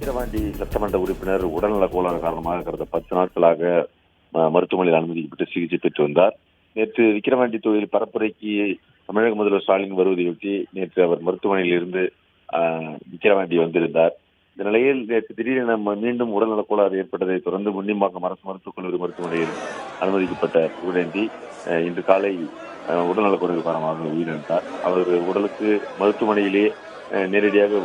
விக்கிரவாண்டி சட்டமன்ற உறுப்பினர் உடல்நலக் கோளாறு காரணமாக கடந்த 10 நாட்களாக மருத்துவமனையில் அனுமதிக்கப்பட்டு சிகிச்சை பெற்று வந்தார். நேற்று விக்கிரவாண்டி தொகுதியில் பரப்புரைக்கு தமிழக முதல்வர் ஸ்டாலின் வருவதையொட்டி நேற்று அவர் மருத்துவமனையில் இருந்து விக்கிரவாண்டி வந்திருந்தார். இந்த நிலையில் நேற்று திடீரென மீண்டும் உடல்நலக் கோளாறு ஏற்பட்டதை தொடர்ந்து முன்னிம்பாக்கம் அரசு மருத்துவக் கல்லூரி மருத்துவமனையில் அனுமதிக்கப்பட்ட புகழேந்தி இன்று காலை உடல்நலக் குறைவு காரணமாக உயிரிழந்தார். அவர் உடலுக்கு மருத்துவமனையிலே நேரடியாக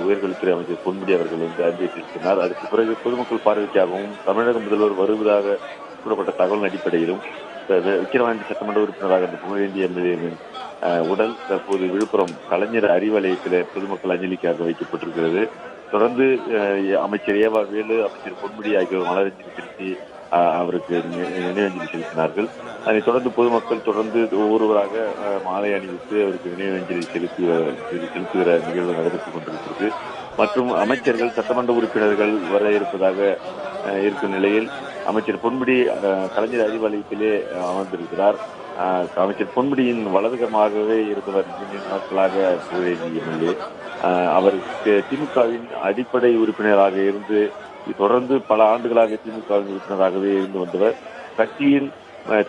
உயர்கல்வித்துறை அமைச்சர் பொன்முடி அவர்கள் அஞ்சலி செலுத்தினார். அதற்கு பிறகு பொதுமக்கள் பார்வைக்காகவும் தமிழக முதல்வர் வருவதாக கூறப்பட்ட தகவல் அடிப்படையிலும் விக்கிரவாண்டி சட்டமன்ற உறுப்பினராக அந்த புகழேந்தி எம்எல்ஏவின் உடல் தற்போது விழுப்புரம் கலைஞர் அறிவாலயத்தில் பொதுமக்கள் அஞ்சலிக்காக வைக்கப்பட்டிருக்கிறது. தொடர்ந்து அமைச்சர் ஏவா வேலு, அமைச்சர் பொன்முடி ஆகியோர் மலரஞ்சலி செலுத்தி அவருக்கு நினைவஞ்சலி செலுத்தினார்கள். அதைத் தொடர்ந்து பொதுமக்கள் தொடர்ந்து ஒவ்வொருவராக மாலை அணிவித்து அவருக்கு நினைவஞ்சலி செலுத்துகிற நிகழ்வு நடைபெற்றுக் கொண்டிருக்கிறது. மற்றும் அமைச்சர்கள், சட்டமன்ற உறுப்பினர்கள் வர இருப்பதாக இருக்கும் நிலையில் அமைச்சர் பொன்முடி கலைஞர் அறிவாலயத்திலே அமர்ந்திருக்கிறார். அமைச்சர் பொன்முடியின் வலதுகரமாகவே இருந்தவர் நீண்ட நாட்களாக புகழேந்தி எம்எல்ஏ. அவர் திமுகவின் அடிப்படை உறுப்பினராக இருந்து தொடர்ந்து பல ஆண்டுகளாக திமுகவின் உறுப்பினராகவே இருந்து வந்தவர். கட்சியின்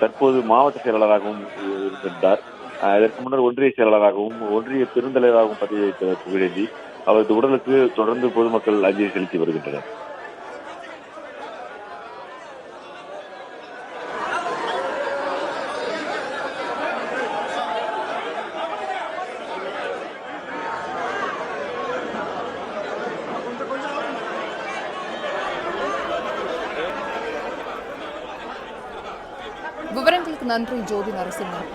தற்போது மாவட்ட செயலாளராகவும் இருந்திருந்தார். இதற்கு முன்னர் ஒன்றிய செயலாளராகவும் ஒன்றிய பெருந்தலைவராகவும் பதவி வைத்தவர் புகழேந்தி. அவரது உடலுக்கு தொடர்ந்து பொதுமக்கள் அஞ்சலி செலுத்தி வருகின்றனர். விவரங்களுக்கு நன்றி ஜோதி நரசிம்மன்.